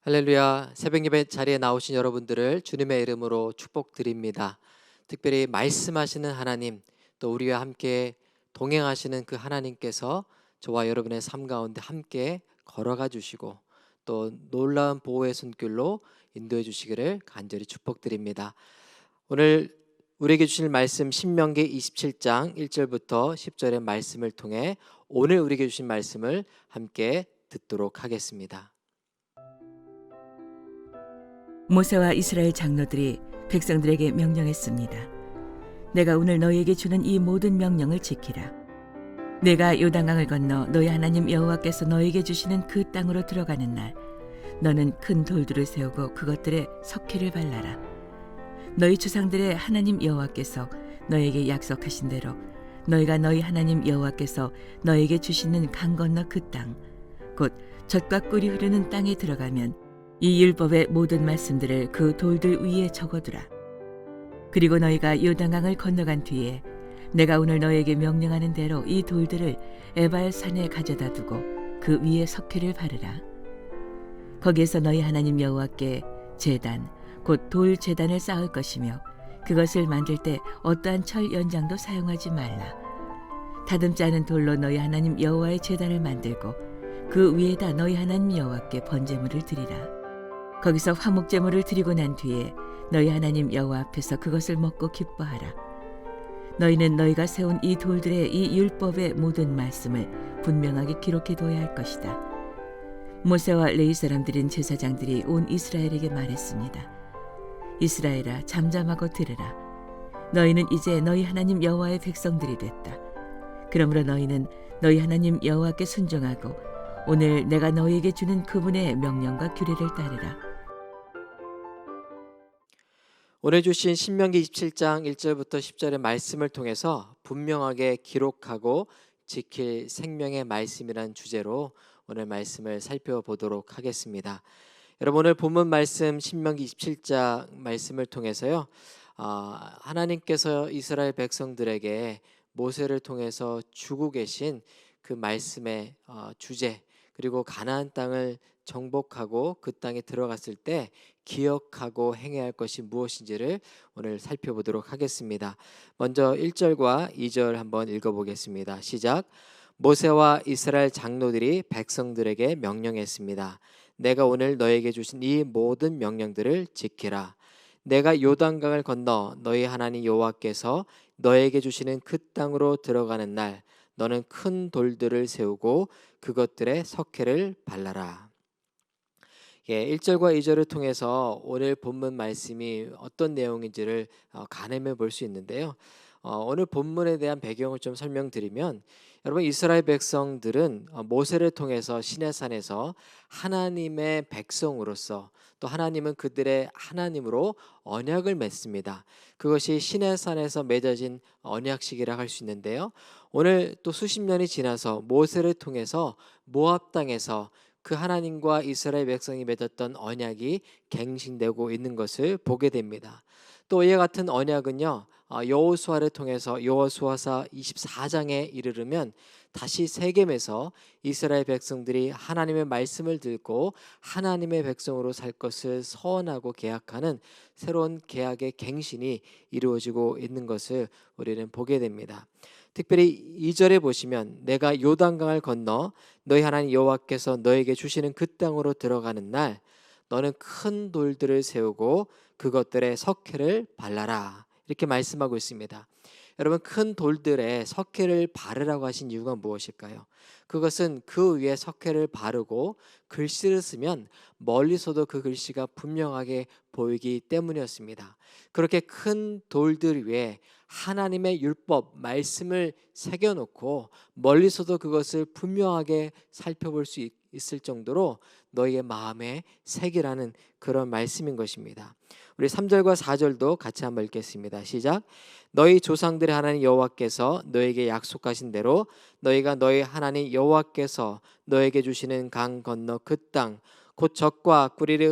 할렐루야. 새벽 예배 자리에 나오신 여러분들을 주님의 이름으로 축복드립니다. 특별히 말씀하시는 하나님, 또 우리와 함께 동행하시는 그 하나님께서 저와 여러분의 삶 가운데 함께 걸어가 주시고 또 놀라운 보호의 손길로 인도해 주시기를 간절히 축복드립니다. 오늘 우리에게 주실 말씀 신명기 27장 1절부터 10절의 말씀을 통해 오늘 우리에게 주신 말씀을 함께 듣도록 하겠습니다. 모세와 이스라엘 장로들이 백성들에게 명령했습니다. 내가 오늘 너희에게 주는 이 모든 명령을 지키라. 내가 요단강을 건너 너희 하나님 여호와께서 너희에게 주시는 그 땅으로 들어가는 날, 너는 큰 돌들을 세우고 그것들에 석회를 발라라. 너희 조상들의 하나님 여호와께서 너희에게 약속하신 대로 너희가 너희 하나님 여호와께서 너희에게 주시는 강 건너 그 땅, 곧 젖과 꿀이 흐르는 땅에 들어가면 이 율법의 모든 말씀들을 그 돌들 위에 적어두라. 그리고 너희가 요단강을 건너간 뒤에 내가 오늘 너희에게 명령하는 대로 이 돌들을 에발 산에 가져다 두고 그 위에 석회를 바르라. 거기에서 너희 하나님 여호와께 제단, 곧 돌 제단을 쌓을 것이며 그것을 만들 때 어떠한 철 연장도 사용하지 말라. 다듬지 않은 돌로 너희 하나님 여호와의 제단을 만들고 그 위에다 너희 하나님 여호와께 번제물을 드리라. 거기서 화목제물을 드리고 난 뒤에 너희 하나님 여호와 앞에서 그것을 먹고 기뻐하라. 너희는 너희가 세운 이 돌들의 이 율법의 모든 말씀을 분명하게 기록해 둬야 할 것이다. 모세와 레위 사람들인 제사장들이 온 이스라엘에게 말했습니다. 이스라엘아, 잠잠하고 들으라. 너희는 이제 너희 하나님 여호와의 백성들이 됐다. 그러므로 너희는 너희 하나님 여호와께 순종하고 오늘 내가 너희에게 주는 그분의 명령과 규례를 따르라. 오늘 주신 신명기 27장 1절부터 10절의 말씀을 통해서 분명하게 기록하고 지킬 생명의 말씀이란 주제로 오늘 말씀을 살펴보도록 하겠습니다. 여러분, 오늘 본문 말씀 신명기 27장 말씀을 통해서요, 하나님께서 이스라엘 백성들에게 모세를 통해서 주고 계신 그 말씀의 주제, 그리고 가나안 땅을 정복하고 그 땅에 들어갔을 때 기억하고 행해야 할 것이 무엇인지를 오늘 살펴보도록 하겠습니다. 먼저 1절과 2절 한번 읽어보겠습니다. 시작. 모세와 이스라엘 장로들이 백성들에게 명령했습니다. 내가 오늘 너에게 주신 이 모든 명령들을 지키라. 내가 요단강을 건너 너희 하나님 여호와께서 너에게 주시는 그 땅으로 들어가는 날, 너는 큰 돌들을 세우고 그것들의 석회를 발라라. 1절과 2절을 통해서 오늘 본문 말씀이 어떤 내용인지를 가늠해 볼 수 있는데요. 오늘 본문에 대한 배경을 좀 설명드리면, 여러분, 이스라엘 백성들은 모세를 통해서 시내산에서 하나님의 백성으로서, 또 하나님은 그들의 하나님으로 언약을 맺습니다. 그것이 시내산에서 맺어진 언약식이라 할 수 있는데요. 오늘 또 수십 년이 지나서 모세를 통해서 모압 땅에서 그 하나님과 이스라엘 백성이 맺었던 언약이 갱신되고 있는 것을 보게 됩니다. 또 이와 같은 언약은요, 여호수아를 통해서 여호수아서 24장에 이르르면 다시 세겜에서 이스라엘 백성들이 하나님의 말씀을 듣고 하나님의 백성으로 살 것을 서원하고 계약하는 새로운 계약의 갱신이 이루어지고 있는 것을 우리는 보게 됩니다. 특별히 2절에 보시면 내가 요단강을 건너 너희 하나님 여호와께서 너에게 주시는 그 땅으로 들어가는 날, 너는 큰 돌들을 세우고 그것들의 석회를 발라라, 이렇게 말씀하고 있습니다. 여러분, 큰 돌들에 석회를 바르라고 하신 이유가 무엇일까요? 그것은 그 위에 석회를 바르고 글씨를 쓰면 멀리서도 그 글씨가 분명하게 보이기 때문이었습니다. 그렇게 큰 돌들 위에 하나님의 율법 말씀을 새겨놓고 멀리서도 그것을 분명하게 살펴볼 수 있을 정도로 너희의 마음에 새기라는 그런 말씀인 것입니다. 우리 3절과 4절도 같이 한번 읽겠습니다. 시작. 너희 조상들의 하나님 여호와께서 너에게 약속하신 대로 너희가 너희 하나님 여호와께서 너에게 주시는 강 건너 그 땅, 곧 젖과 꿀이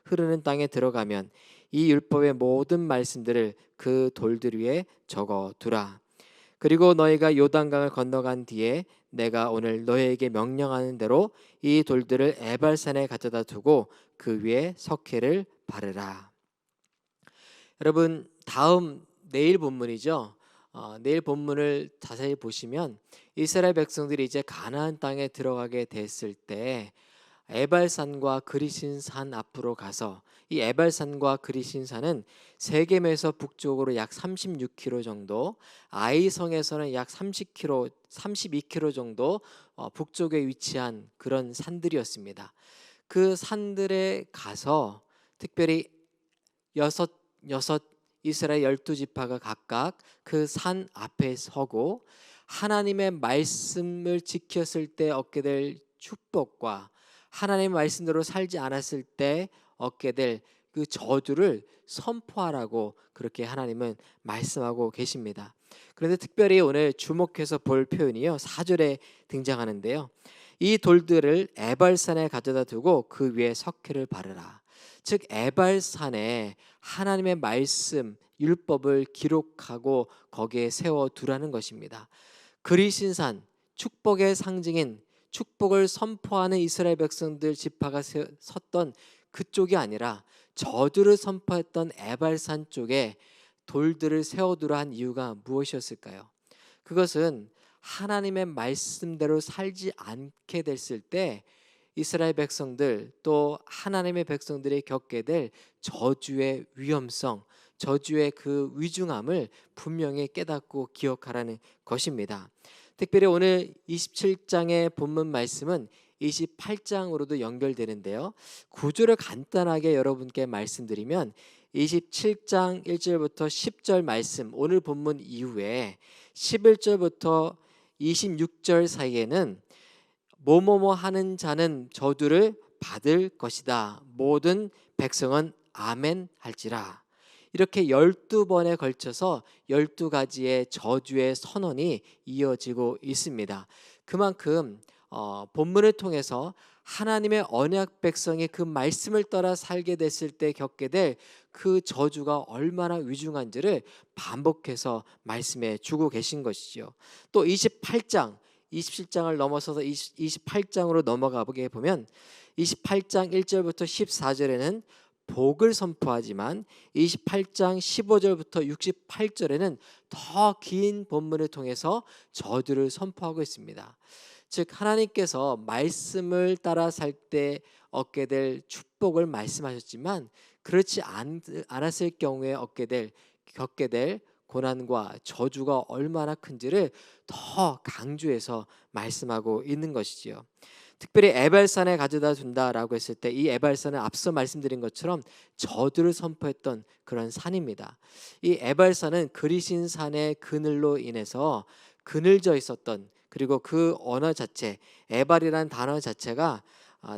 흐르는 땅에 들어가면 이 율법의 모든 말씀들을 그 돌들 위에 적어 두라. 그리고 너희가 요단강을 건너간 뒤에 내가 오늘 너희에게 명령하는 대로 이 돌들을 에발산에 가져다 두고 그 위에 석회를 바르라. 여러분, 다음 내일 본문이죠. 내일 본문을 자세히 보시면 이스라엘 백성들이 이제 가나안 땅에 들어가게 됐을 때 에발산과 그리신산 앞으로 가서, 이 에발산과 그리신산은 세겜에서 북쪽으로 약 36km 정도, 아이성에서는 약 30km, 32km 정도 북쪽에 위치한 그런 산들이었습니다. 그 산들에 가서 특별히 여섯 이스라엘 12지파가 각각 그 산 앞에 서고 하나님의 말씀을 지켰을 때 얻게 될 축복과 하나님의 말씀대로 살지 않았을 때 얻게 될 그 저주를 선포하라고 그렇게 하나님은 말씀하고 계십니다. 그런데 특별히 오늘 주목해서 볼 표현이요, 4절에 등장하는데요. 이 돌들을 에발산에 가져다 두고 그 위에 석회를 바르라. 즉 에발산에 하나님의 말씀 율법을 기록하고 거기에 세워 두라는 것입니다. 그리신산, 축복의 상징인 축복을 선포하는 이스라엘 백성들 지파가 섰던 그쪽이 아니라 저주를 선포했던 에발산 쪽에 돌들을 세워두라 한 이유가 무엇이었을까요? 그것은 하나님의 말씀대로 살지 않게 됐을 때 이스라엘 백성들, 또 하나님의 백성들이 겪게 될 저주의 위험성, 저주의 그 위중함을 분명히 깨닫고 기억하라는 것입니다. 특별히 오늘 27장의 본문 말씀은 28장으로도 연결되는데요. 구조를 간단하게 여러분께 말씀드리면 27장 1절부터 10절 말씀, 오늘 본문 이후에 11절부터 26절 사이에는 뭐뭐뭐 하는 자는 저주를 받을 것이다. 모든 백성은 아멘 할지라. 이렇게 12번에 걸쳐서 12가지의 저주의 선언이 이어지고 있습니다. 그만큼 본문을 통해서 하나님의 언약 백성이 그 말씀을 따라 살게 됐을 때 겪게 될 그 저주가 얼마나 위중한지를 반복해서 말씀해 주고 계신 것이죠. 또 28장, 27장을 넘어서서 28장으로 넘어가 보게 보면 28장 1절부터 14절에는 복을 선포하지만 28장 15절부터 68절에는 더 긴 본문을 통해서 저주를 선포하고 있습니다. 즉 하나님께서 말씀을 따라 살 때 얻게 될 축복을 말씀하셨지만 그렇지 않았을 경우에 겪게 될 고난과 저주가 얼마나 큰지를 더 강조해서 말씀하고 있는 것이지요. 특별히 에발산에 가져다 둔다라고 했을 때 이 에발산은 앞서 말씀드린 것처럼 저주를 선포했던 그런 산입니다. 이 에발산은 그리신산의 그늘로 인해서 그늘져 있었던, 그리고 그 언어 자체, 에발이라는 단어 자체가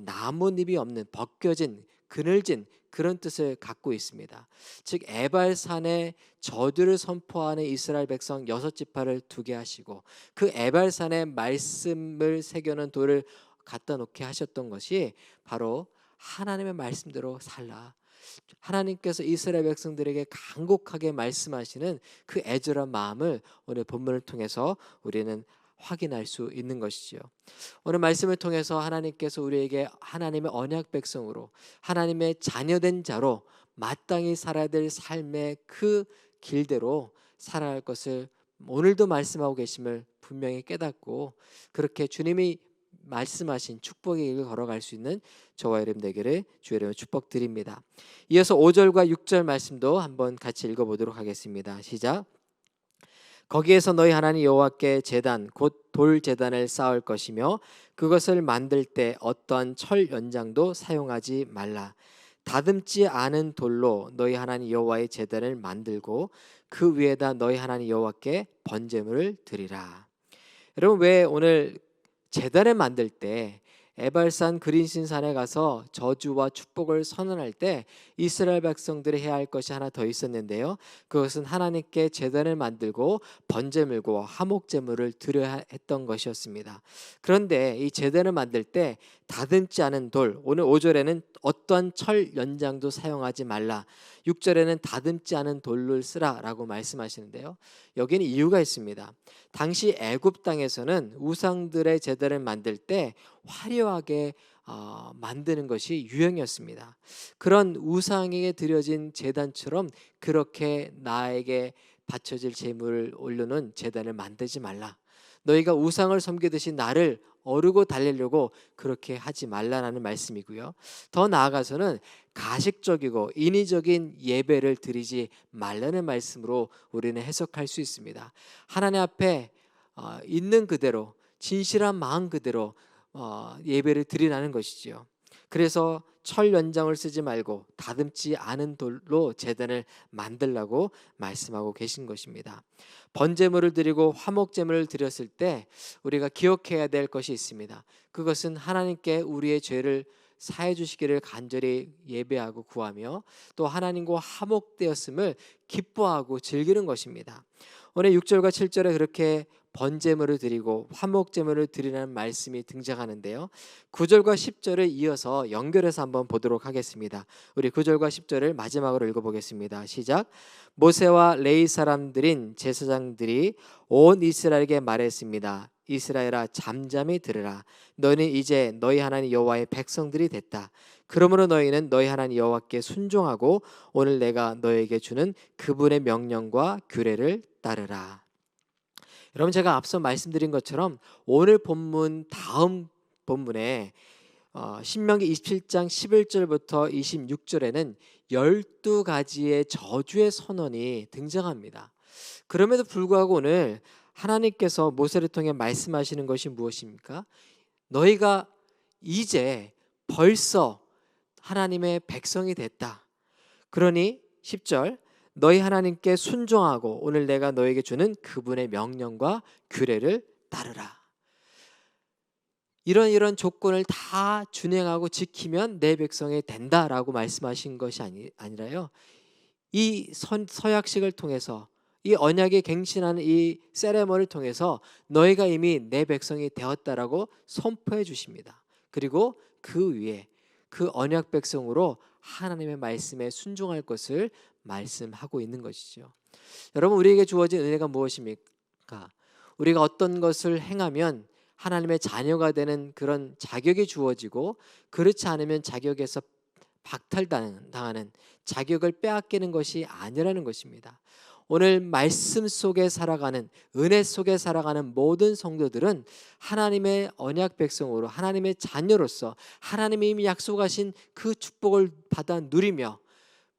나뭇잎이 없는 벗겨진, 그늘진 그런 뜻을 갖고 있습니다. 즉 에발산에 저주를 선포하는 이스라엘 백성 6지파를 두게 하시고 그 에발산에 말씀을 새겨놓은 돌을 갖다 놓게 하셨던 것이 바로 하나님의 말씀대로 살라. 하나님께서 이스라엘 백성들에게 간곡하게 말씀하시는 그 애절한 마음을 오늘 본문을 통해서 우리는 확인할 수 있는 것이지요. 오늘 말씀을 통해서 하나님께서 우리에게 하나님의 언약 백성으로, 하나님의 자녀된 자로 마땅히 살아야 될 삶의 그 길대로 살아갈 것을 오늘도 말씀하고 계심을 분명히 깨닫고 그렇게 주님이 말씀하신 축복의 길을 걸어갈 수 있는 저와 여러분 되기를 주의 이름으로 축복드립니다. 이어서 5절과 6절 말씀도 한번 같이 읽어보도록 하겠습니다. 시작. 거기에서 너희 하나님 여호와께 제단 곧 돌 제단을 쌓을 것이며 그것을 만들 때 어떠한 철 연장도 사용하지 말라. 다듬지 않은 돌로 너희 하나님 여호와의 제단을 만들고 그 위에다 너희 하나님 여호와께 번제물을 드리라. 여러분, 왜 오늘 제단을 만들 때 에발산 그린신산에 가서 저주와 축복을 선언할 때 이스라엘 백성들이 해야 할 것이 하나 더 있었는데요. 그것은 하나님께 제단을 만들고 번제물과 화목제물을 드려야 했던 것이었습니다. 그런데 이 제단을 만들 때 다듬지 않은 돌. 오늘 5절에는 어떠한 철 연장도 사용하지 말라. 6절에는 다듬지 않은 돌을 쓰라라고 말씀하시는데요. 여기는 이유가 있습니다. 당시 애굽 땅에서는 우상들의 제단을 만들 때 화려하게 만드는 것이 유행이었습니다. 그런 우상에게 드려진 제단처럼 그렇게 나에게 바쳐질 제물을 올려놓은 제단을 만들지 말라. 너희가 우상을 섬기듯이 나를 어르고 달래려고 그렇게 하지 말라라는 말씀이고요. 더 나아가서는 가식적이고 인위적인 예배를 드리지 말라는 말씀으로 우리는 해석할 수 있습니다. 하나님 앞에 있는 그대로 진실한 마음 그대로 예배를 드리라는 것이지요. 그래서 철 연장을 쓰지 말고 다듬지 않은 돌로 제단을 만들라고 말씀하고 계신 것입니다. 번제물을 드리고 화목제물을 드렸을 때 우리가 기억해야 될 것이 있습니다. 그것은 하나님께 우리의 죄를 사해 주시기를 간절히 예배하고 구하며 또 하나님과 화목되었음을 기뻐하고 즐기는 것입니다. 오늘 6절과 7절에 그렇게 번제물을 드리고 화목제물을 드리라는 말씀이 등장하는데요. 9절과 10절을 이어서 연결해서 한번 보도록 하겠습니다. 우리 9절과 10절을 마지막으로 읽어보겠습니다. 시작. 모세와 레위 사람들인 제사장들이 온 이스라엘에게 말했습니다. 이스라엘아 잠잠히 들으라. 너희는 이제 너희 하나님 여호와의 백성들이 됐다. 그러므로 너희는 너희 하나님 여호와께 순종하고 오늘 내가 너희에게 주는 그분의 명령과 규례를 따르라. 여러분, 제가 앞서 말씀드린 것처럼 오늘 본문 다음 본문에 신명기 27장 11절부터 26절에는 12가지의 저주의 선언이 등장합니다. 그럼에도 불구하고 오늘 하나님께서 모세를 통해 말씀하시는 것이 무엇입니까? 너희가 이제 벌써 하나님의 백성이 됐다. 그러니 10절 너희 하나님께 순종하고 오늘 내가 너에게 주는 그분의 명령과 규례를 따르라. 이런 조건을 다 준행하고 지키면 내 백성이 된다라고 말씀하신 것이 아니라요. 이 서약식을 통해서 이 언약의 갱신하는 이 세레머니를 통해서 너희가 이미 내 백성이 되었다라고 선포해 주십니다. 그리고 그 위에 그 언약 백성으로 하나님의 말씀에 순종할 것을 말씀하고 있는 것이죠. 여러분, 우리에게 주어진 은혜가 무엇입니까? 우리가 어떤 것을 행하면 하나님의 자녀가 되는 그런 자격이 주어지고 그렇지 않으면 자격에서 박탈당하는 자격을 빼앗기는 것이 아니라는 것입니다. 오늘 말씀 속에 살아가는 은혜 속에 살아가는 모든 성도들은 하나님의 언약 백성으로 하나님의 자녀로서 하나님이 이미 약속하신 그 축복을 받아 누리며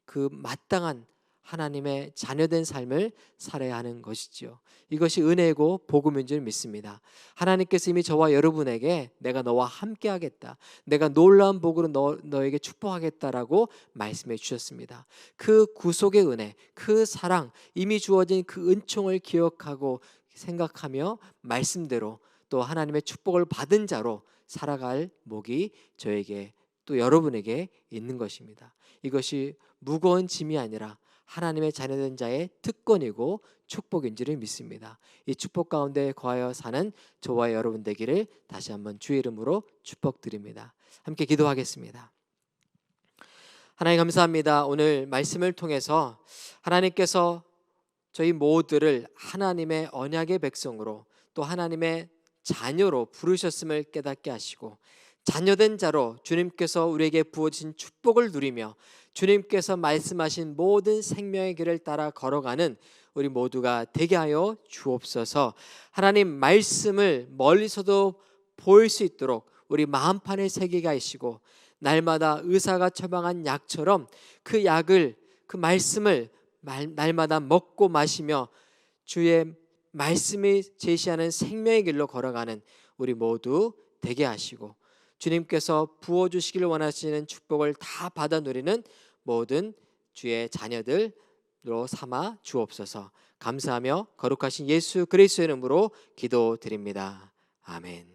그 마땅한 하나님의 자녀된 삶을 살아야 하는 것이지요. 이것이 은혜고 복음인 줄 믿습니다. 하나님께서 이미 저와 여러분에게 내가 너와 함께 하겠다, 내가 놀라운 복으로 너에게 축복하겠다라고 말씀해 주셨습니다. 그 구속의 은혜, 그 사랑, 이미 주어진 그 은총을 기억하고 생각하며 말씀대로 또 하나님의 축복을 받은 자로 살아갈 목이 저에게 또 여러분에게 있는 것입니다. 이것이 무거운 짐이 아니라 하나님의 자녀된 자의 특권이고 축복인 줄을 믿습니다. 이 축복 가운데 거하여 사는 저와 여러분 되기를 다시 한번 주의 이름으로 축복드립니다. 함께 기도하겠습니다. 하나님 감사합니다. 오늘 말씀을 통해서 하나님께서 저희 모두를 하나님의 언약의 백성으로 또 하나님의 자녀로 부르셨음을 깨닫게 하시고 자녀된 자로 주님께서 우리에게 부어진 축복을 누리며 주님께서 말씀하신 모든 생명의 길을 따라 걸어가는 우리 모두가 되게 하여 주옵소서. 하나님 말씀을 멀리서도 보일 수 있도록 우리 마음판에 새기게 하시고 날마다 의사가 처방한 약처럼 그 약을 그 말씀을 날마다 먹고 마시며 주의 말씀이 제시하는 생명의 길로 걸어가는 우리 모두 되게 하시고 주님께서 부어주시기를 원하시는 축복을 다 받아 누리는 모든 주의 자녀들로 삼아 주옵소서. 감사하며 거룩하신 예수 그리스도의 이름으로 기도드립니다. 아멘.